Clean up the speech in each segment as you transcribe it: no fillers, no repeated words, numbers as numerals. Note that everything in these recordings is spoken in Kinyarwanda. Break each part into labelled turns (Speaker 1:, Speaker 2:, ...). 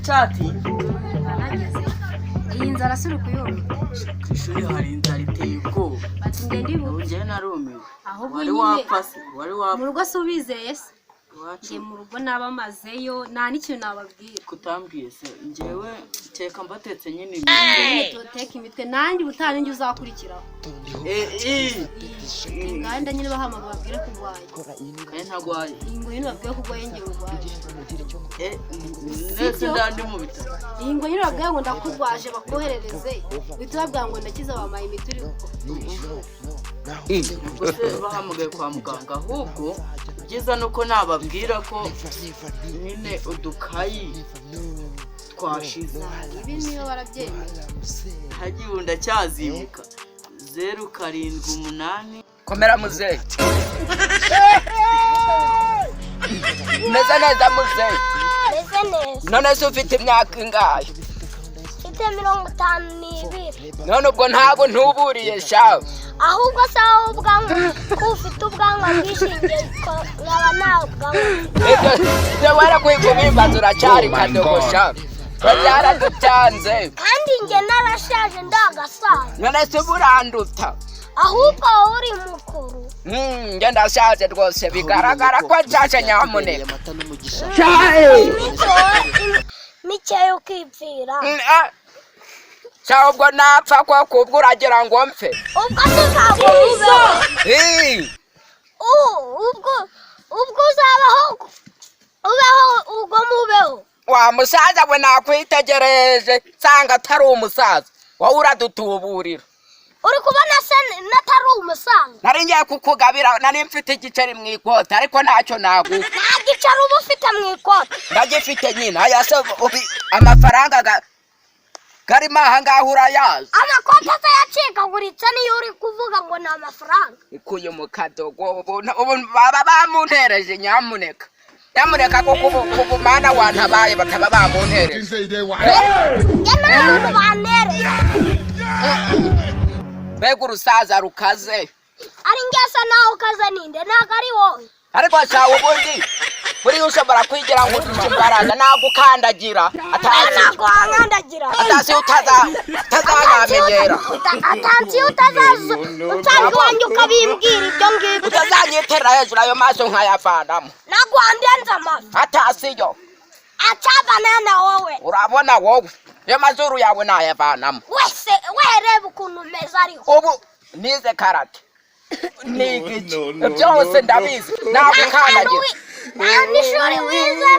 Speaker 1: chati
Speaker 2: Nageze iyi nzara suri kuyumva
Speaker 1: kwishuri hari inzara iteye ubwoba
Speaker 2: bati ngende ibuke
Speaker 1: njye narumiwe
Speaker 2: ahubwo
Speaker 1: wari
Speaker 2: nyine
Speaker 1: wapfase wari
Speaker 2: mu
Speaker 1: wapfa
Speaker 2: rugo se ubizeye se
Speaker 1: wacu
Speaker 2: ngiye mu rugo nabamazeyo nta n'ikintu nababwira
Speaker 1: kutambwiye se njyewe teka mbatetse nyine
Speaker 2: tuteka imitwe nanjye ubutaha njye uzakurikiraho nganda nyine bahamagara babwire kurwaye
Speaker 1: kandi ntagwaye
Speaker 2: iyi ngo nyine babwire kurwaye njye urwaye
Speaker 1: nese ndandi mu bitaro
Speaker 2: iyi ngo nyine babwire ngo ndakurwaje bakoherereze uhita babwira ngo ndakiza bamaye imiti uri
Speaker 1: ubwo se bahamagaye kwa muganga ahubwo byiza nuko nababwira ko nyine udukayi twashize
Speaker 2: ibi niyo barabyemera
Speaker 1: hagiye ndacyazibuka 078
Speaker 3: komera muzehe meze neza muzehe
Speaker 4: meze neza
Speaker 3: none se ufite imyaka ingahe
Speaker 4: mfite 52
Speaker 3: none ubwo ntabwo ntuburiye shawe
Speaker 4: ahubwo se wowe ubwanwa ko ufite ubwanwa bwishingiye nkaba nta bwanwa
Speaker 3: ibyo warakwivumimbaza uracyari kadogosha byaradutanze
Speaker 4: kandi njye narashaje ndagasaza
Speaker 3: none se buranduta
Speaker 4: ahubwo wowe uri mukuru
Speaker 3: njye ndashaje rwose bigaragara ko nshaje nyamuneka
Speaker 4: mikeya ukipfira
Speaker 3: shawe ubwo napfa ko kubwo uragira ngo mfe
Speaker 4: ubwo tuzabwo ubwo uzabaho ubwo mubeho
Speaker 3: wa musaza we nakwitegereje nsanga atari umusaza wowe uradutuburira
Speaker 4: uri kubona se natari umusaza
Speaker 3: nari ngiye kukugabira nari mfite igiceri mu ikota ariko ntacyo naguha
Speaker 4: nta giceri uba ufite mu ikota
Speaker 3: ndagifite nyine aya se amafaranga garimo aha ngaha urayazi
Speaker 4: amakoti se yacikaguritse niyo uri kuvuga ngo ni amafaranga
Speaker 3: ikuye mu kadogo ubu baba bamuntereje nyamuneka kuko ubu mana wantabaye bakaba bamuntereje
Speaker 4: njye n'abantu bantereye
Speaker 3: mbega urusaza rukaze
Speaker 4: ari ngesa nawe ukaze ninde ntabwo ari wowe
Speaker 3: ariko shawe ubundi buriya ushobora kwigira ngo uduce imbaraga nagukandagira
Speaker 4: ntabwo wankandagira
Speaker 3: atasi utazanyamenyera
Speaker 4: atansi utazaza usanzwe iwanjye ukabimbwira ibyo ngibyo
Speaker 3: utazanyitera hejuru ayo maso nkayavanamo
Speaker 4: ntabwo wandenze amafi
Speaker 3: atasiyo
Speaker 4: acabana na wowe
Speaker 3: urabona wowe iyo mazuru yawe nayavanamo
Speaker 4: wese wereba ukuntu umeze ariho
Speaker 3: ubu nize karate nigiki byose ndabizi nagukandagira
Speaker 4: nta n'ishuri wize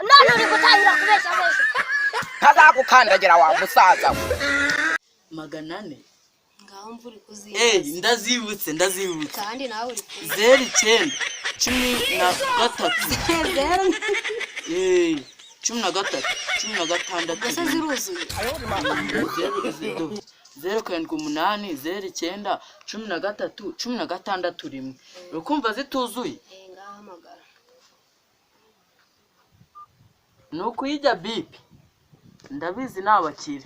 Speaker 4: none uri gutangira kubeshya bose
Speaker 3: ntazagukandagira wa musaza we
Speaker 1: 400
Speaker 2: ngaho mvura kuziba
Speaker 1: ndazibutse
Speaker 2: kandi nawe uri
Speaker 1: 09 13 16
Speaker 2: gase ziruzuye
Speaker 1: 078 09 13 rimwe ukumva zituzuye
Speaker 2: ngaho hamagara
Speaker 1: nuko yijya bipi ndabizi nabakire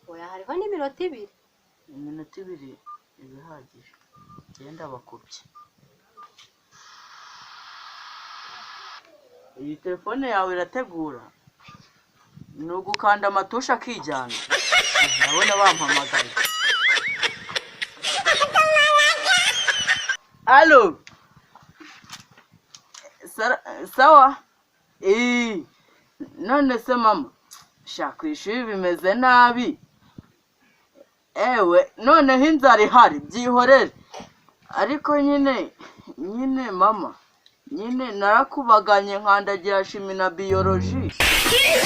Speaker 2: oya hariho n'iminota 2
Speaker 1: iminota 2 ibihagije genda bakubye iyi telefone yawe irategura ni ugukanda amatusha akijyana ndabona bampamagaye alo sawa none se mama shaka ishuri bimeze nabi ewe noneho inzara ihari byihorere ariko nyine mama nyine narakubaganye nkandagira shimi na biology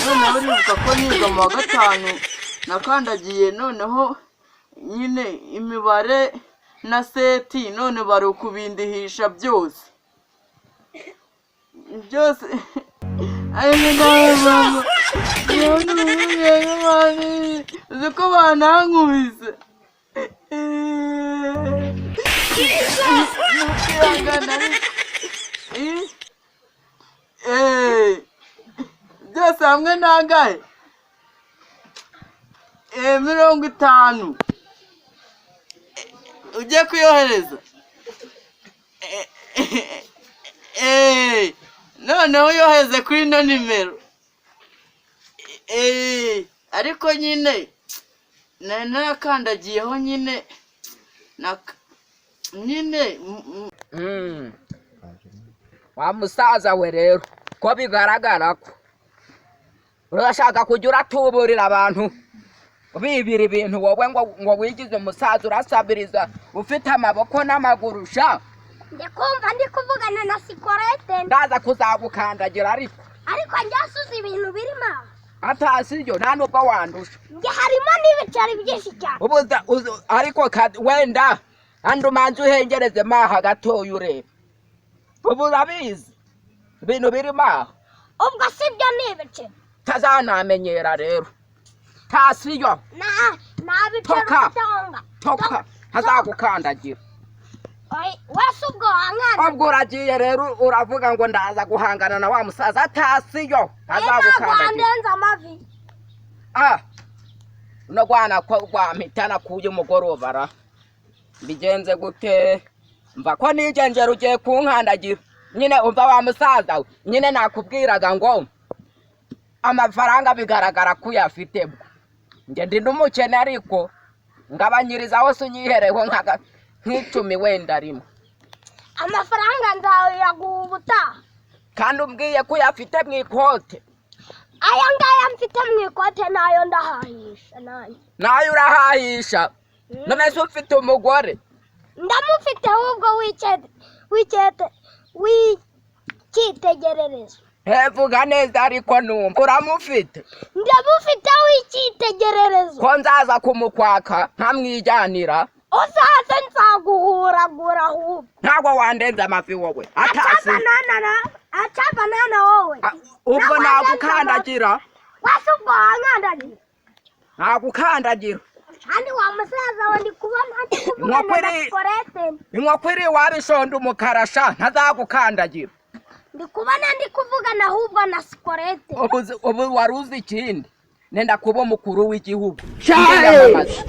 Speaker 1: noneho uribuka ko niga mu wa 5 nakandagiye noneho nyine imibare na seti none bari ukubindihisha byose ayi nawe mama uzi ko banankubise byose hamwe nangahe 50 ugiye kuyohereza noneho yohereze kuri ino nimero ariko nyine narakandagiyeho nyine nyine
Speaker 3: wa musaza we rero ko bigaragara ko urashaka kujya uratuburira abantu bibira ibintu wowe ngo wigize umusaza urasabiriza ufite amaboko n'amaguru sha
Speaker 4: ndikumva ndi kuvugana na Sikorete
Speaker 3: ndaza kuzagukandagira ariko
Speaker 4: njyasuze ibintu birimo
Speaker 3: atasi ibyo nta nubwo wandusha
Speaker 4: njye harimo n'ibiceri byinshi cyane
Speaker 3: ariko wenda andi umanza uhengereze maha gatoya ureba ubu urabizi ibintu birimo aho
Speaker 4: ubwo si byo ni ibiceri
Speaker 3: tazanamenyera rero tasiyo toka hazagukandagira
Speaker 4: wese ubwo wankana
Speaker 3: ubwo uragiye rero uravuga ngo ndaza guhangana na wa musaza tasiyo hazagukandagira
Speaker 4: amavi
Speaker 3: no gwana ko rwampitana kuye umugoroba ra bigenze gute mva ko nigengera ugiye kunkandagira nyine umva wa musaza we nyine nakubwiraga ngo amafaranga bigaragara ko uyafite bwo nge ndi n'umukene ariko ngabanyiriza hose unyihereho nk'icumi wenda rimwe
Speaker 4: amafaranga nzayaguha ubutaha
Speaker 3: kandi umbwiye ko uyafite mu ikote
Speaker 4: aya ngaya mfite mu ikote nayo ndahahisha nanjye
Speaker 3: nayo urahahisha none se ufite umugore
Speaker 4: ndamufite ahubwo w'icyitegererezo
Speaker 3: vuga neza ariko numva uramufite
Speaker 4: ndamufite w'icyitegererezo
Speaker 3: ko nzaza kumukwaka nkamwijyanira
Speaker 4: uzaze nzaguhuragura ahubwo
Speaker 3: ntabwo wandenza amafi wowe
Speaker 4: aca banana wowe
Speaker 3: ubwo nagukandagira
Speaker 4: wese ubwo wankandagira
Speaker 3: nagukandagira
Speaker 4: kandi wa musaza we ndi kubona na Sikorete
Speaker 3: inkoko iri wabishonda umukara sha ntazagukandagira
Speaker 4: ndi kubona ndi kuvugana ahubwo na Sikorete
Speaker 3: ubu wari uzi ikindi nenda kuba umukuru w'igihugu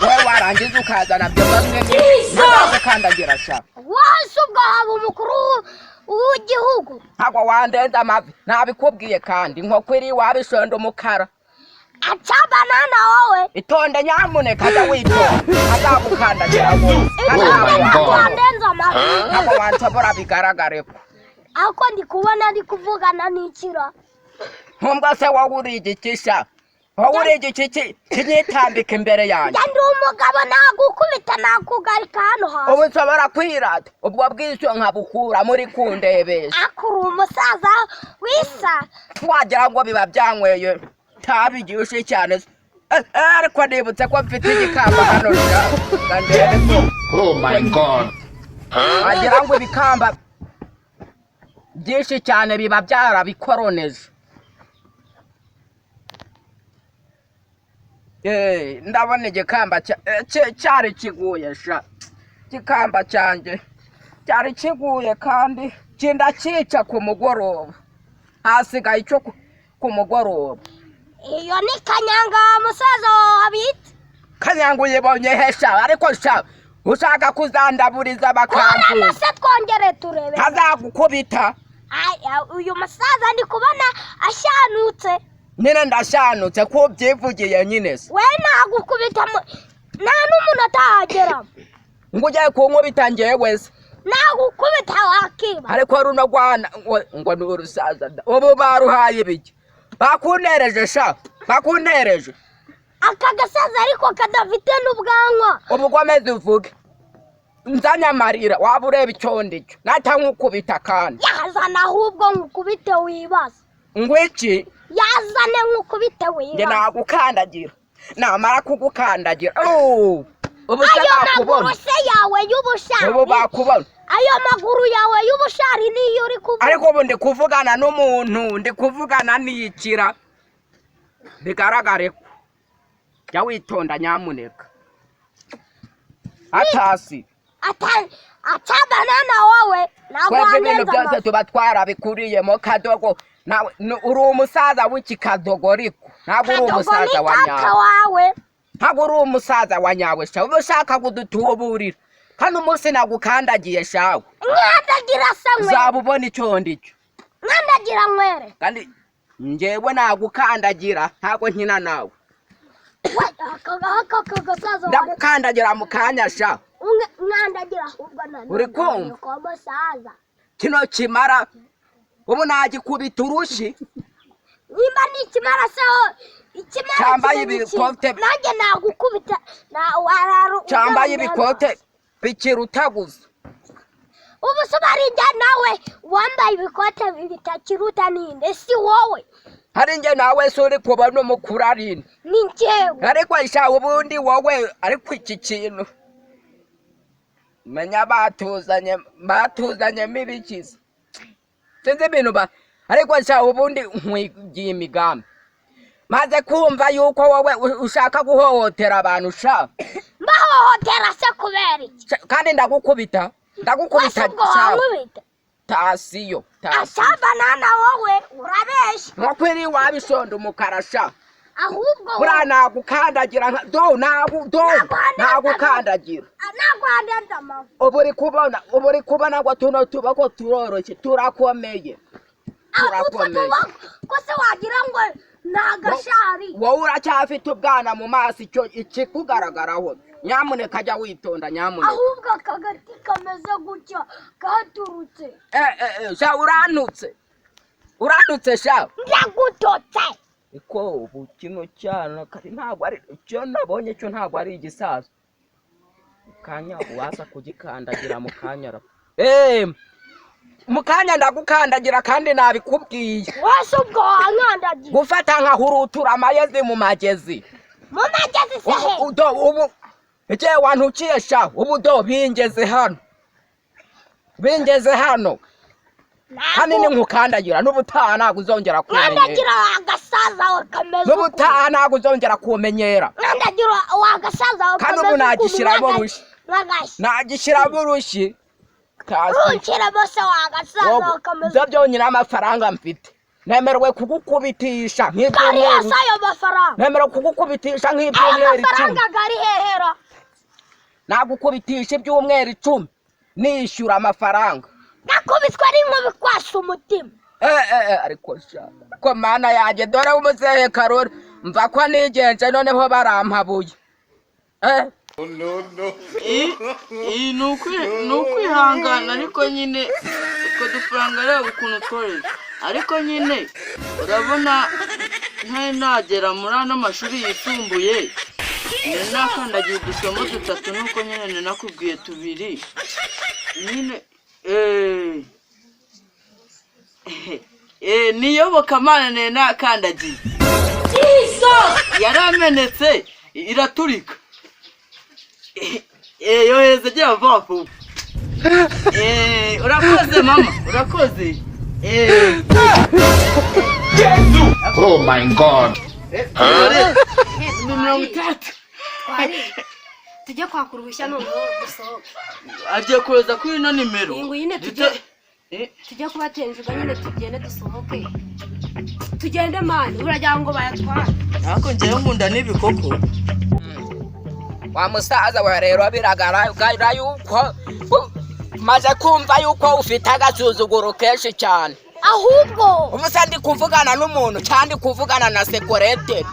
Speaker 3: wowe warangiza ukazana byo bamwe ntazagukandagira sha
Speaker 4: wese ubwo haba umukuru w'igihugu
Speaker 3: ntabwo wandenza amavi nabikubwiye kandi inkoko iri wabishonda umukara
Speaker 4: aca banana wowe
Speaker 3: itonde nyamuneka jya witonda ntazagukandagira wowe
Speaker 4: wandenza amavi
Speaker 3: ntabwo wanshobora bigaragare ko
Speaker 4: ako ndi kubona ndi kuvugana n'ikira
Speaker 3: nkumbwa se wowe uri igikisha wowe uri igiki kinyitambika imbere yanjye
Speaker 4: ndi umugabo nagukubita nakugarika hano hasi
Speaker 3: ubu nshobora kwirata ubwo bw'icyo nkabukura muri kundebesha
Speaker 4: akuri umusaza wisa
Speaker 3: wagira ngo biba byanyweye tabigishe cyane ariko nibutse ko mfite igikamba hano ndebe ko
Speaker 5: oh my god
Speaker 3: wagira ngo ibikamba byinshi cyane biba byarabikoroneje ndabona igikamba cyari kiguye sha igikamba cyanjye cyari kiguye kandi kinda cyica ku mugoroba hasigaye icyo ku mugoroba
Speaker 4: iyo ni kanyanga musaza wabita
Speaker 3: kanyanga uyibonye hesha ariko sha ushaka kuzandaburiza bakamfuza
Speaker 4: se twongere turebe
Speaker 3: ntazagukubita
Speaker 4: uyu musaza ndi kubona ashanutse
Speaker 3: nyine ndashanutse ko ubyivugiye nyine se
Speaker 4: we nagukubita nta n'umuntu atahagera
Speaker 3: ngo ugiye kunkubita njyewe se
Speaker 4: nagukubita wakiba
Speaker 3: ariko runo rwana ngo ni urusaza ubu baruhaye ibiki bakuntereje sha bakuntereje
Speaker 4: aka gasaza ariko kadafite n'ubwanwa
Speaker 3: ubu ukomeze uvuge nzanye amarira waba ureba icyo ndicyo nata nkukubita kandi
Speaker 4: yazana ahubwo nkukubite wibaza
Speaker 3: ngo iki
Speaker 4: yazane nkukubite wibaza
Speaker 3: nge nagukandagira namara kugukandagira ubu se
Speaker 4: ayo
Speaker 3: bakubona
Speaker 4: maguru se yawe y'ubushari
Speaker 3: ubu bakubona
Speaker 4: ayo maguru yawe y'ubushari niyo uri kuvuga
Speaker 3: ariko ubu ndi kuvugana n'umuntu ndi kuvugana n'ikira bigaragare ko jya witonda nyamuneka atasi
Speaker 4: acabanana wowe
Speaker 3: twebwe ibintu byose tuba twarabikuriyemo kadogo uri umusaza w'iki kadogo ariko ntabwo uri umusaza wa nyawe ntabwo uri umusaza wa nyawe sha uba ushaka kudutuburira kandi umunsi nagukandagiye shawe
Speaker 4: nkandagira se nkwere
Speaker 3: uzaba ubona icyo ndicyo
Speaker 4: nkandagira nkwere
Speaker 3: kandi njyewe nagukandagira ntabwo nkina nawe
Speaker 4: gasaza
Speaker 3: ndagukandagira mu kanya sha
Speaker 4: mwandagira ahubwo
Speaker 3: uri kumva
Speaker 4: kwa musaza
Speaker 3: kino kimara ubu nagikubita urushi
Speaker 4: nimba ni ikimara saho ikimara
Speaker 3: cyambaye ibikote
Speaker 4: nanjye nagukubita na wararu
Speaker 3: cyambaye ibikote bikirutaguza
Speaker 4: ubu subarinda nawe wambaye ibikote bitakiruta ninde si wowe
Speaker 3: hari nge nawe suri kuba n'umukuru arinde
Speaker 4: ni njyewe
Speaker 3: ariko isha ubundi wowe ariko iki kintu menya batuzanyemo ibikiza sinzi ibintu ariko isha ubundi nkwigiye imigambi maze kumva yuko wowe ushaka guhohotera abantu sha
Speaker 4: mbahohotera se kubera iki
Speaker 3: kandi ndagukubita tasiyo
Speaker 4: banana wowe urabeshya
Speaker 3: nkokwiri wabishonda umukara sha
Speaker 4: ahubwo
Speaker 3: bura nagukandagira nagukandagira
Speaker 4: nagwandenda mama
Speaker 3: ubu uri kubona ngo tuno tubako turoroshye turakomeye
Speaker 4: ko se wagira ngo nagashari
Speaker 3: wowe uracyafite ubwana mu maso icyo ikikugaragaraho nyamuneka jya witonda nyamuneka
Speaker 4: ahubwo akagati kameze gutya gaturutse
Speaker 3: sha urantutse sha
Speaker 4: ndagutotse
Speaker 3: iko ubu kino cyana kari ntabwo ari cyo nabonye cyo ntabwo ari igisaza kanya uwasa kugikandagira mu kanya mu kanya ndagukandagira kandi nabikubwiye
Speaker 4: wese ubwo wankandagira
Speaker 3: gufata nka hurutura amayezi mu magezi
Speaker 4: sehe
Speaker 3: ubu icyo wantukiye sha ubu bingeze hano hanini nkukandagira n'ubutaha ntabwo uzongera kumenyera
Speaker 4: nkandagira wagasaza we kameze
Speaker 3: n'ubutaha ntabwo uzongera kumenyera
Speaker 4: nkandagira wagasaza we
Speaker 3: kandi ubu nagishyiramo urushyi
Speaker 4: urukira bose wagasaza we kameze
Speaker 3: ibyo byonyine amafaranga mfite nemerewe kugukubitisha
Speaker 4: nk'ibyumweru
Speaker 3: nemerewe kugukubitisha nk'ibyumweru 10
Speaker 4: amafaranga gari hehera
Speaker 3: nagukubitisha ibyumweru 10 nishyura amafaranga
Speaker 4: nakubitwa n'inkubi kwasa umutima
Speaker 3: ariko sha ko mana yanjye dore umuzehe Karori mva ko nigenje noneho barampabuye
Speaker 1: ni ukwihangana ariko nyine utwo dufaranga reba ukuntu tworeza ariko nyine urabona ntari nagera muri ano mashuri yisumbuye nari nakandagiye udusomo 3 nuko nyine nari nakubwiye 2 nyine niyobokamana nari nakandagiye yaramenetse iraturika yoheze jya vapo urakoze mama urakoze
Speaker 5: Oh my god.
Speaker 2: tujye kwakura ubushya noneho dusohoke
Speaker 1: agiye kuza kuri ino nimero
Speaker 2: ngo nyine tujye kubatenjuga nyine tugende dusohoke tugende mani uragira ngo bayatware
Speaker 1: ariko njyewe nkunda n'ibikoko
Speaker 3: wa musaza we rero biragaragara yuko maze kumva yuko ufite agasuzuguro kenshi cyane
Speaker 4: ahubwo
Speaker 3: ubu se ndi kuvugana n'umuntu cyangwa ndi kuvugana na sekorete